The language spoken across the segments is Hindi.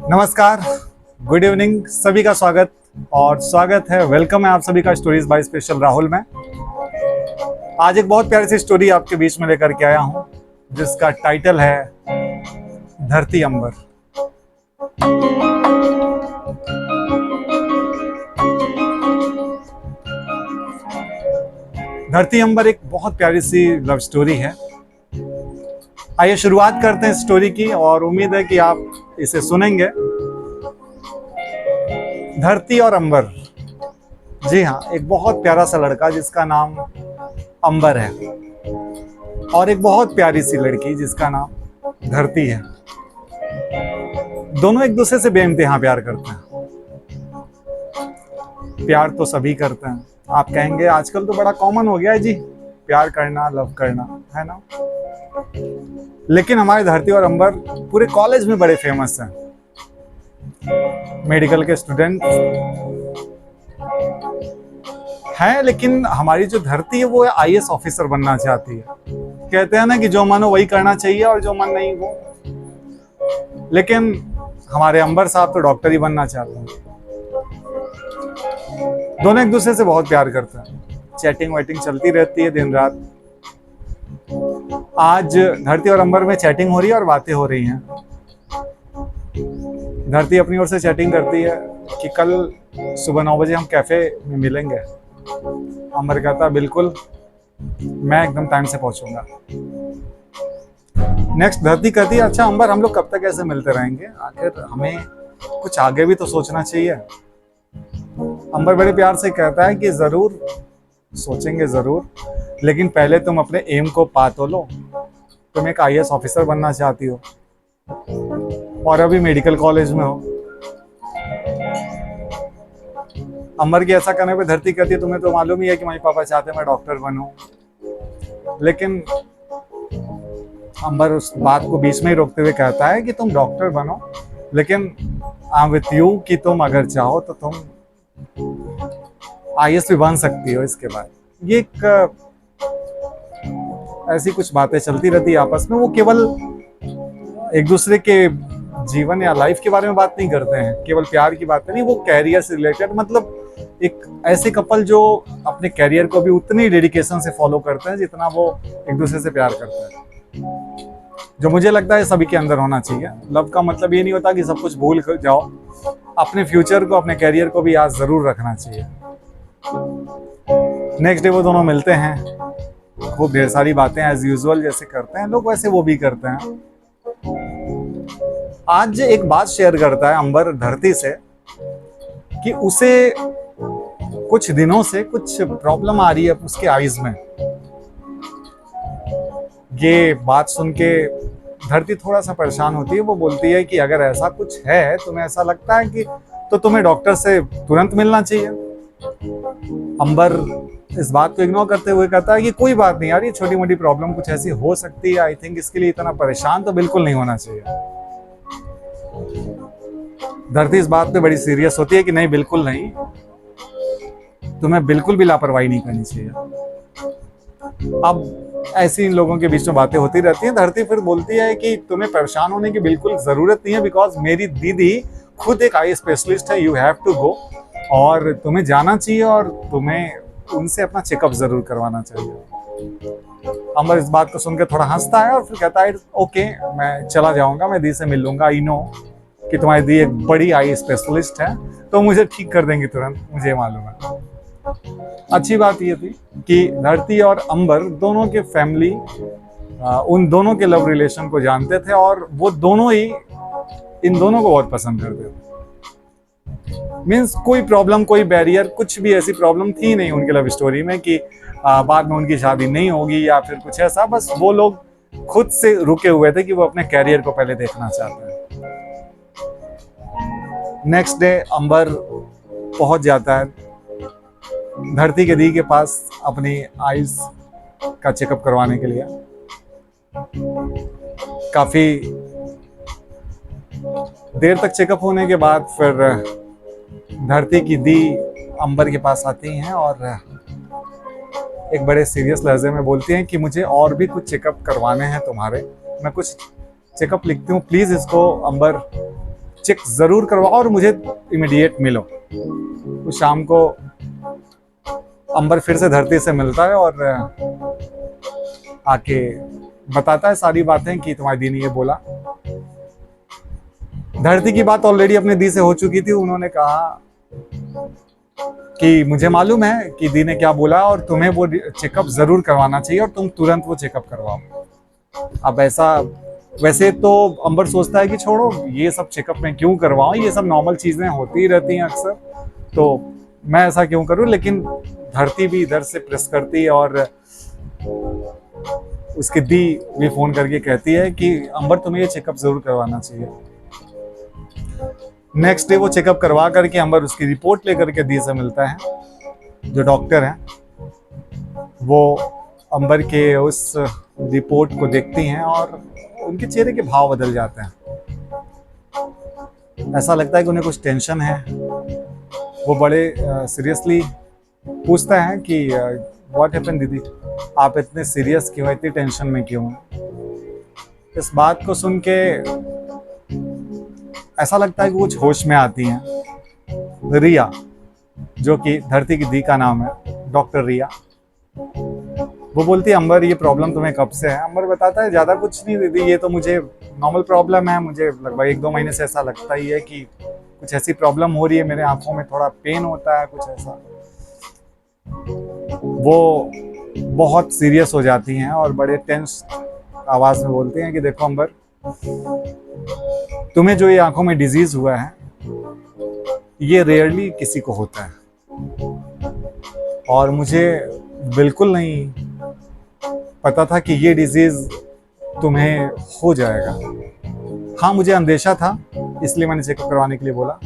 नमस्कार, गुड इवनिंग, सभी का स्वागत है, वेलकम है आप सभी का स्टोरीज बाय स्पेशल राहुल में। आज एक बहुत प्यारी सी स्टोरी आपके बीच में लेकर के आया हूं, जिसका टाइटल है धरती अंबर। धरती अंबर एक बहुत प्यारी सी लव स्टोरी है। आइए शुरुआत करते हैं स्टोरी की और उम्मीद है कि आप इसे सुनेंगे। धरती और अंबर, जी हाँ, एक बहुत प्यारा सा लड़का जिसका नाम अंबर है और एक बहुत प्यारी सी लड़की जिसका नाम धरती है। दोनों एक दूसरे से बेइंतहा प्यार करते हैं। प्यार तो सभी करते हैं, आप कहेंगे आजकल तो बड़ा कॉमन हो गया है जी प्यार करना, लव करना, है ना। लेकिन हमारे धरती और अंबर पूरे कॉलेज में बड़े फेमस हैं। मेडिकल के स्टूडेंट हैं, लेकिन हमारी जो धरती है वो आईएएस ऑफिसर बनना चाहती है। कहते हैं ना कि जो मन हो वही करना चाहिए और जो मन नहीं वो। लेकिन हमारे अंबर साहब तो डॉक्टर ही बनना चाहते हैं। दोनों एक दूसरे से बहुत प्यार करते हैं, चैटिंग वैटिंग चलती रहती है दिन रात। आज धरती और अंबर में चैटिंग हो रही है और बातें हो रही हैं। धरती अपनी ओर से चैटिंग करती है कि कल सुबह 9 बजे हम कैफे में मिलेंगे। अंबर कहता है बिल्कुल, मैं एकदम टाइम से पहुंचूंगा। नेक्स्ट धरती कहती है अच्छा अंबर, हम लोग कब तक ऐसे मिलते रहेंगे, आखिर हमें कुछ आगे भी तो सोचना चाहिए। अंबर बड़े प्यार से कहता है कि जरूर सोचेंगे जरूर, लेकिन पहले तुम अपने एम को पा तो लो। तुम एक आईएएस ऑफिसर बनना चाहती हो और अभी मेडिकल कॉलेज में हो। अंबर की ऐसा करने पे धरती कहती है तुम्हें तो मालूम ही है कि मम्मी पापा चाहते मैं डॉक्टर बनूं। लेकिन अंबर उस बात को बीच में ही रोकते हुए कहता है कि तुम डॉक्टर बनो, लेकिन आई एम विथ यू कि तुम अगर चाहो तो तुम आईएएस भी बन सकती हो। इसके बाद ये एक ऐसी कुछ बातें चलती रहती है आपस में। वो केवल एक दूसरे के जीवन या लाइफ के बारे में बात नहीं करते हैं, केवल प्यार की बातें नहीं, वो कैरियर से रिलेटेड, मतलब एक ऐसे कपल जो अपने कैरियर को भी उतनी डेडिकेशन से फॉलो करते हैं जितना वो एक दूसरे से प्यार करते हैं, जो मुझे लगता है सभी के अंदर होना चाहिए। लव का मतलब ये नहीं होता कि सब कुछ भूल कर जाओ, अपने फ्यूचर को, अपने कैरियर को भी याद जरूर रखना चाहिए। नेक्स्ट डे वो दोनों मिलते हैं, खूब ढेर सारी बातें एज यूजुअल जैसे करते हैं लोग, वैसे वो भी करते हैं। आज एक बात शेयर करता है अंबर धरती से कि उसे कुछ दिनों से कुछ प्रॉब्लम आ रही है उसके आईज में। ये बात सुन के धरती थोड़ा सा परेशान होती है। वो बोलती है कि अगर ऐसा कुछ है, तुम्हें ऐसा लगता है कि तो तुम्हें डॉक्टर से तुरंत मिलना चाहिए। अंबर इस बात को इग्नोर करते हुए कहता है कि कोई बात नहीं यार, ये छोटी मोटी प्रॉब्लम कुछ ऐसी हो सकती है, आई थिंक इसके लिए इतना परेशान तो बिल्कुल नहीं होना चाहिए। धरती इस बात पे बड़ी सीरियस होती है कि नहीं, बिल्कुल नहीं, तुम्हें बिल्कुल भी लापरवाही नहीं करनी चाहिए। अब ऐसी इन लोगों के बीच में बातें होती रहती हैं। धरती फिर बोलती है कि तुम्हें परेशान होने की बिल्कुल जरूरत नहीं है, बिकॉज मेरी दीदी खुद एक आई स्पेशलिस्ट है, यू हैव टू गो, और तुम्हें जाना चाहिए और तुम्हें उनसे अपना चेकअप जरूर करवाना चाहिए। अंबर इस बात को सुनकर थोड़ा हंसता है और फिर कहता है ओके, मैं चला जाऊंगा, मैं दी से मिल लूंगा। आई नो कि तुम्हारी दी एक बड़ी आई स्पेशलिस्ट है, तो मुझे ठीक कर देंगी तुरंत, मुझे मालूम है। अच्छी बात ये थी कि धरती और अंबर दोनों के फैमिली उन दोनों के लव रिलेशन को जानते थे और वो दोनों ही इन दोनों को बहुत पसंद करते थे। मीन्स कोई प्रॉब्लम, कोई बैरियर, कुछ भी ऐसी प्रॉब्लम थी नहीं उनके लव स्टोरी में कि बाद में उनकी शादी नहीं होगी या फिर कुछ ऐसा। बस वो लोग खुद से रुके हुए थे कि वो अपने कैरियर को पहले देखना चाहते हैं। नेक्स्ट डे अंबर पहुंच जाता है धरती के दी के पास अपनी आईज का चेकअप करवाने के लिए। काफी देर तक चेकअप होने के बाद फिर धरती की दी अंबर के पास आती हैं और एक बड़े सीरियस लहजे में बोलती हैं कि मुझे और भी कुछ चेकअप करवाने हैं तुम्हारे, मैं कुछ चेकअप लिखती हूँ, प्लीज़ इसको अंबर चेक ज़रूर करवाओ और मुझे इमीडिएट मिलो। तो शाम को अंबर फिर से धरती से मिलता है और आके बताता है सारी बातें कि तुम्हारी दी ने ये बोला। धरती की बात ऑलरेडी अपने दी से हो चुकी थी। उन्होंने कहा कि मुझे मालूम है कि दी ने क्या बोला और तुम्हें वो चेकअप जरूर करवाना चाहिए और तुम तुरंत वो चेकअप करवाओ। अब ऐसा वैसे तो अंबर सोचता है कि छोड़ो ये सब चेकअप में क्यों करवाऊं, ये सब नॉर्मल चीजें होती रहती हैं अक्सर, तो मैं ऐसा क्यों करूं। लेकिन धरती भी इधर से प्रेस करती है और उसकी दी भी फोन करके कहती है कि अंबर तुम्हें ये चेकअप जरूर करवाना चाहिए। नेक्स्ट डे वो चेकअप करवा करके अंबर उसकी रिपोर्ट लेकर के दी से मिलता है। जो डॉक्टर हैं वो अंबर के उस रिपोर्ट को देखती हैं और उनके चेहरे के भाव बदल जाते हैं। ऐसा लगता है कि उन्हें कुछ टेंशन है। वो बड़े सीरियसली पूछता है कि व्हाट हैपेंड दीदी, आप इतने सीरियस क्यों, इतनी टेंशन में क्यों। इस बात को सुन के ऐसा लगता है कि कुछ होश में आती हैं। रिया, जो कि धरती की दी का नाम है, डॉक्टर रिया, वो बोलती है अंबर ये प्रॉब्लम तुम्हें कब से है। अंबर बताता है ज़्यादा कुछ नहीं दीदी, ये तो मुझे नॉर्मल प्रॉब्लम है, मुझे लगभग 1-2 महीने से ऐसा लगता ही है कि कुछ ऐसी प्रॉब्लम हो रही है, मेरे आंखों में थोड़ा पेन होता है, कुछ ऐसा। वो बहुत सीरियस हो जाती हैं और बड़े टेंस आवाज़ में बोलती हैं कि देखो अंबर, तुम्हें जो ये आंखों में डिजीज हुआ है ये रेयरली किसी को होता है और मुझे बिल्कुल नहीं पता था कि ये डिजीज तुम्हें हो जाएगा। हाँ मुझे अंदेशा था, इसलिए मैंने चेकअप करवाने के लिए बोला।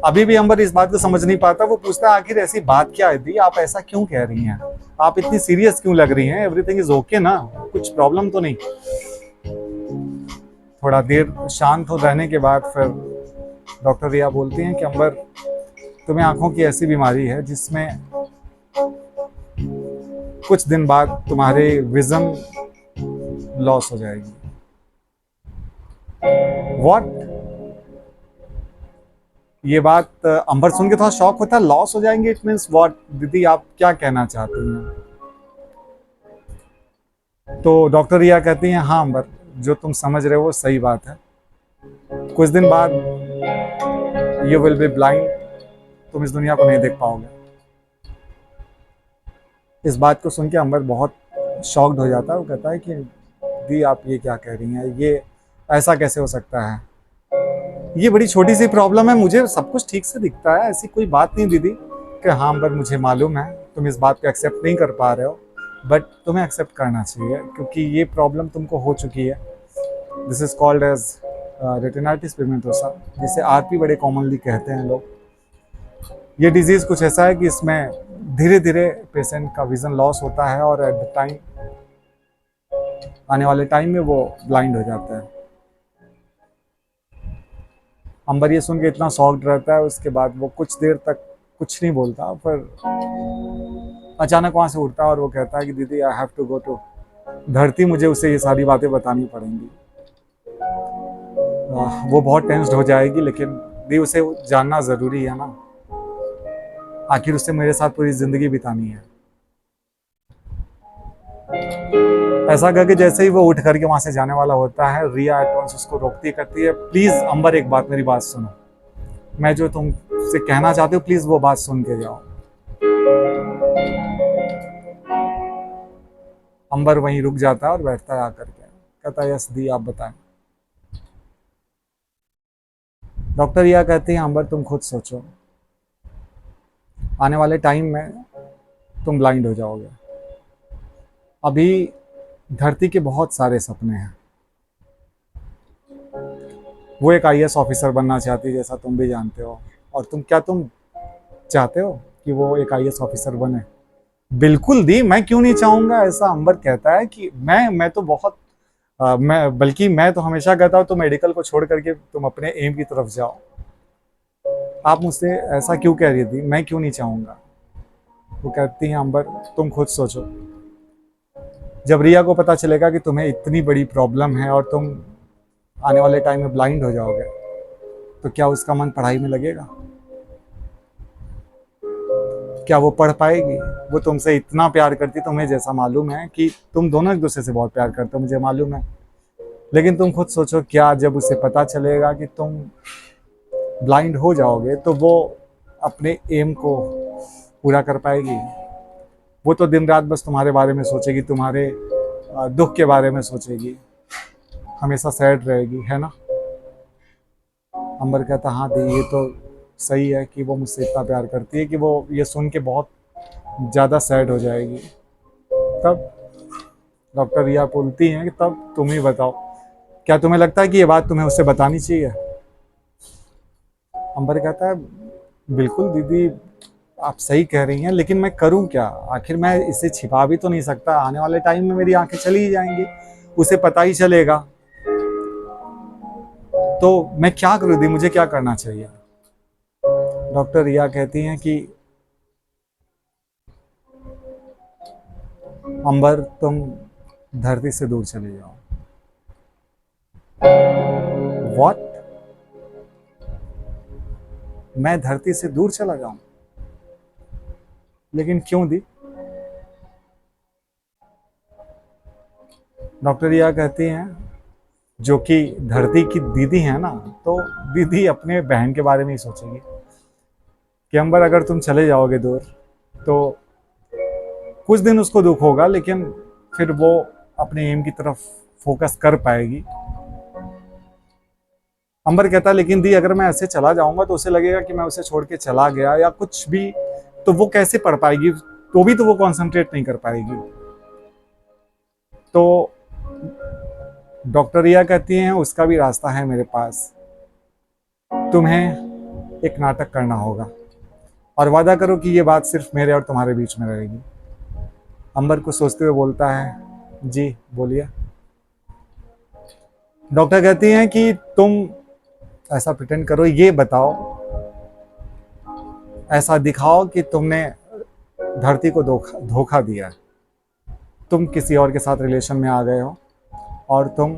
अभी भी अंबर इस बात को समझ नहीं पाता। वो पूछता है आखिर ऐसी बात क्या है दी, आप ऐसा क्यों कह रही हैं, आप इतनी सीरियस क्यों लग रही हैं, एवरीथिंग इज ओके ना, कुछ प्रॉब्लम तो नहीं। थोड़ा देर शांत हो रहने के बाद फिर डॉक्टर रिया बोलती हैं कि अंबर तुम्हें आंखों की ऐसी बीमारी है जिसमें कुछ दिन बाद तुम्हारे विजन लॉस हो जाएगी। व्हाट? ये बात अंबर सुन के थोड़ा शॉक होता है। लॉस हो जाएंगे, इट मीन्स व्हाट दीदी, आप क्या कहना चाहती हैं। तो डॉक्टर रिया कहती हैं हाँ अंबर, जो तुम समझ रहे हो वो सही बात है, कुछ दिन बाद यू विल बी ब्लाइंड, तुम इस दुनिया को नहीं देख पाओगे। इस बात को सुन के अंबर बहुत शॉक्ड हो जाता है। वो कहता है कि दी आप ये क्या कह रही हैं, ये ऐसा कैसे हो सकता है, ये बड़ी छोटी सी प्रॉब्लम है, मुझे सब कुछ ठीक से दिखता है, ऐसी कोई बात नहीं दीदी। कि हाँ अंबर मुझे मालूम है तुम इस बात को एक्सेप्ट नहीं कर पा रहे हो, बट तुम्हें एक्सेप्ट करना चाहिए क्योंकि ये प्रॉब्लम तुमको हो चुकी है। This is called as retinitis pigmentosa, जिसे आरपी बड़े कॉमनली कहते हैं लोग। ये डिजीज़ कुछ ऐसा है कि इसमें धीरे धीरे पेशेंट का विजन लॉस होता है और एट द टाइम, आने वाले टाइम में वो ब्लाइंड हो जाता है। अंबर ये सुन के इतना शॉक्ड रहता है, उसके बाद वो कुछ देर तक कुछ नहीं बोलता, फिर अचानक वहाँ से उठता है और वो कहता है कि दीदी I have to go to dharti, मुझे उसे ये सारी बातें बतानी पड़ेंगी। वो बहुत टेंस्ड हो जाएगी, लेकिन दी उसे जानना ज़रूरी है ना, आखिर उससे मेरे साथ पूरी ज़िंदगी बितानी है। ऐसा करके जैसे ही वो उठ करके वहाँ से जाने वाला होता है, रिया एट वंस उसको रोकती करती है, प्लीज़ अंबर एक बात, मेरी बात सुनो, मैं जो तुमसे कहना चाहती हूँ प्लीज़ वो बात सुन के जाओ। अंबर वहीं रुक जाता है और बैठता है आकर के, कहता है यस दी आप बताएं। डॉक्टर रिया कहती है अंबर तुम खुद सोचो, आने वाले टाइम में तुम ब्लाइंड हो जाओगे। अभी धरती के बहुत सारे सपने हैं, वो एक आईएएस ऑफिसर बनना चाहती है जैसा तुम भी जानते हो, और तुम चाहते हो कि वो एक आईएएस ऑफिसर बने। बिल्कुल दी, मैं क्यों नहीं चाहूँगा ऐसा। अंबर कहता है कि मैं तो बहुत मैं तो हमेशा कहता हूँ तुम मेडिकल को छोड़ करके तुम अपने एम की तरफ जाओ, आप मुझसे ऐसा क्यों कह रही थी, मैं क्यों नहीं चाहूँगा। वो कहती हैं अंबर तुम खुद सोचो, जब रिया को पता चलेगा कि तुम्हें इतनी बड़ी प्रॉब्लम है और तुम आने वाले टाइम में ब्लाइंड हो जाओगे, तो क्या उसका मन पढ़ाई में लगेगा? क्या वो पढ़ पाएगी? वो तुमसे इतना प्यार करती, तुम्हें जैसा मालूम है कि तुम दोनों एक दूसरे से बहुत प्यार करते हो, मुझे मालूम है, लेकिन तुम खुद सोचो, क्या जब उसे पता चलेगा कि तुम ब्लाइंड हो जाओगे तो वो अपने एम को पूरा कर पाएगी? वो तो दिन रात बस तुम्हारे बारे में सोचेगी, तुम्हारे दुख के बारे में सोचेगी, हमेशा सैड रहेगी, है ना? अंबर कहता, हाँ दी, ये तो सही है कि वो मुझसे इतना प्यार करती है कि वो ये सुन के बहुत ज़्यादा सैड हो जाएगी। तब डॉक्टर रिया बोलती हैं कि तब तुम ही बताओ, क्या तुम्हें लगता है कि ये बात तुम्हें उससे बतानी चाहिए? अंबर कहता है, बिल्कुल दीदी, आप सही कह रही हैं, लेकिन मैं करूं क्या? आखिर मैं इसे छिपा भी तो नहीं सकता, आने वाले टाइम में मेरी आंखें चली ही जाएंगी, उसे पता ही चलेगा, तो मैं क्या करूं दी, मुझे क्या करना चाहिए? डॉक्टर रिया कहती हैं कि अंबर, तुम धरती से दूर चले जाओ। व्हाट? मैं धरती से दूर चला जाऊं? लेकिन क्यों दी? डॉक्टर रिया कहती हैं, जो कि धरती की दीदी है ना, तो दीदी अपने बहन के बारे में ही सोचेगी कि अंबर, अगर तुम चले जाओगे दूर तो कुछ दिन उसको दुख होगा, लेकिन फिर वो अपने एम की तरफ फोकस कर पाएगी। अंबर कहता है, लेकिन दी, अगर मैं ऐसे चला जाऊंगा तो उसे लगेगा कि मैं उसे छोड़ के चला गया या कुछ भी, तो वो कैसे पढ़ पाएगी? तो भी तो वो कंसंट्रेट नहीं कर पाएगी। तो डॉक्टर रिया कहती हैं, उसका भी रास्ता है मेरे पास, तुम्हें एक नाटक करना होगा और वादा करो कि ये बात सिर्फ मेरे और तुम्हारे बीच में रहेगी। अंबर को सोचते हुए बोलता है, जी बोलिए। डॉक्टर कहती हैं कि तुम ऐसा प्रिटेंड करो, ये बताओ, ऐसा दिखाओ कि तुमने धरती को धोखा दिया, तुम किसी और के साथ रिलेशन में आ गए हो और तुम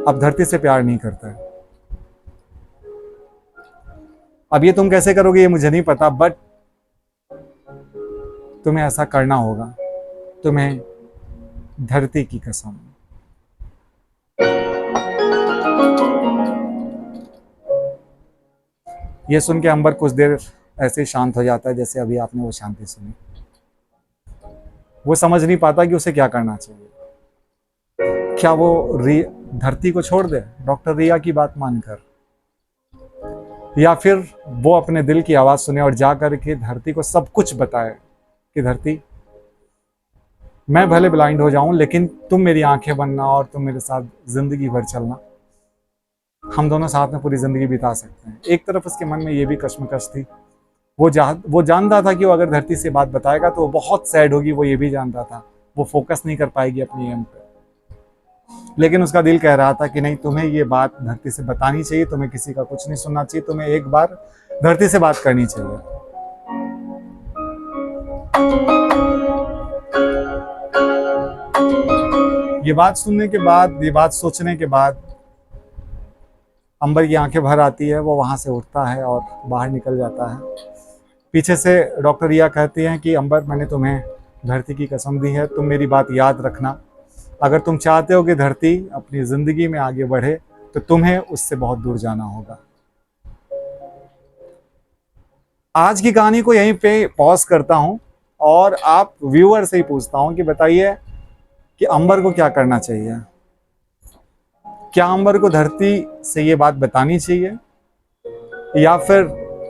अब धरती से प्यार नहीं करते। अब ये तुम कैसे करोगे ये मुझे नहीं पता, बट तुम्हें ऐसा करना होगा, तुम्हें धरती की कसम। ये सुन के अंबर कुछ देर ऐसे शांत हो जाता है, जैसे अभी आपने वो शांति सुनी। वो समझ नहीं पाता कि उसे क्या करना चाहिए। क्या वो धरती को छोड़ दे डॉक्टर रिया की बात मानकर, या फिर वो अपने दिल की आवाज सुने और जा करके धरती को सब कुछ बताए कि धरती, मैं भले ब्लाइंड हो जाऊं, लेकिन तुम मेरी आंखें बनना और तुम मेरे साथ जिंदगी भर चलना, हम दोनों साथ में पूरी जिंदगी बिता सकते हैं। एक तरफ उसके मन में ये भी कश्मकश थी, वो जानता था कि वो अगर धरती से बात बताएगा तो वो बहुत सैड होगी, वो ये भी जानता था, वो फोकस नहीं कर पाएगी अपनी एम पे, लेकिन उसका दिल कह रहा था कि नहीं, तुम्हें ये बात धरती से बतानी चाहिए, तुम्हें किसी का कुछ नहीं सुनना चाहिए, तुम्हें एक बार धरती से बात करनी चाहिए। ये बात सुनने के बाद, ये बात सोचने के बाद अंबर की आंखें भर आती है, वो वहां से उठता है और बाहर निकल जाता है। पीछे से डॉक्टर रिया कहती हैं कि अंबर, मैंने तुम्हें धरती की कसम दी है, तुम मेरी बात याद रखना, अगर तुम चाहते हो कि धरती अपनी जिंदगी में आगे बढ़े तो तुम्हें उससे बहुत दूर जाना होगा। आज की कहानी को यहीं पे पॉज करता हूं और आप व्यूअर से ही पूछता हूं कि बताइए कि अंबर को क्या करना चाहिए? क्या अंबर को धरती से ये बात बतानी चाहिए, या फिर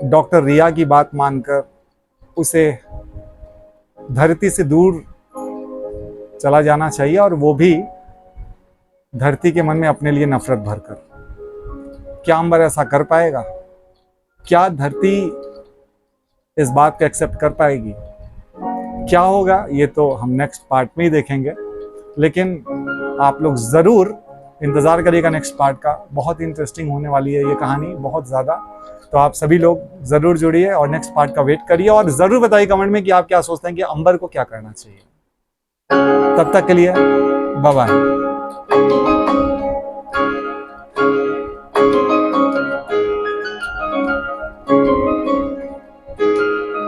डॉक्टर रिया की बात मानकर उसे धरती से दूर चला जाना चाहिए, और वो भी धरती के मन में अपने लिए नफरत भरकर? क्या अंबर ऐसा कर पाएगा? क्या धरती इस बात को एक्सेप्ट कर पाएगी? क्या होगा ये तो हम नेक्स्ट पार्ट में ही देखेंगे, लेकिन आप लोग जरूर इंतजार करिएगा नेक्स्ट पार्ट का, बहुत इंटरेस्टिंग होने वाली है ये कहानी, बहुत ज्यादा। तो आप सभी लोग जरूर जुड़िए और नेक्स्ट पार्ट का वेट करिए, और जरूर बताइए कमेंट में कि आप क्या सोचते हैं कि अंबर को क्या करना चाहिए। तब तक के लिए बाय बाय।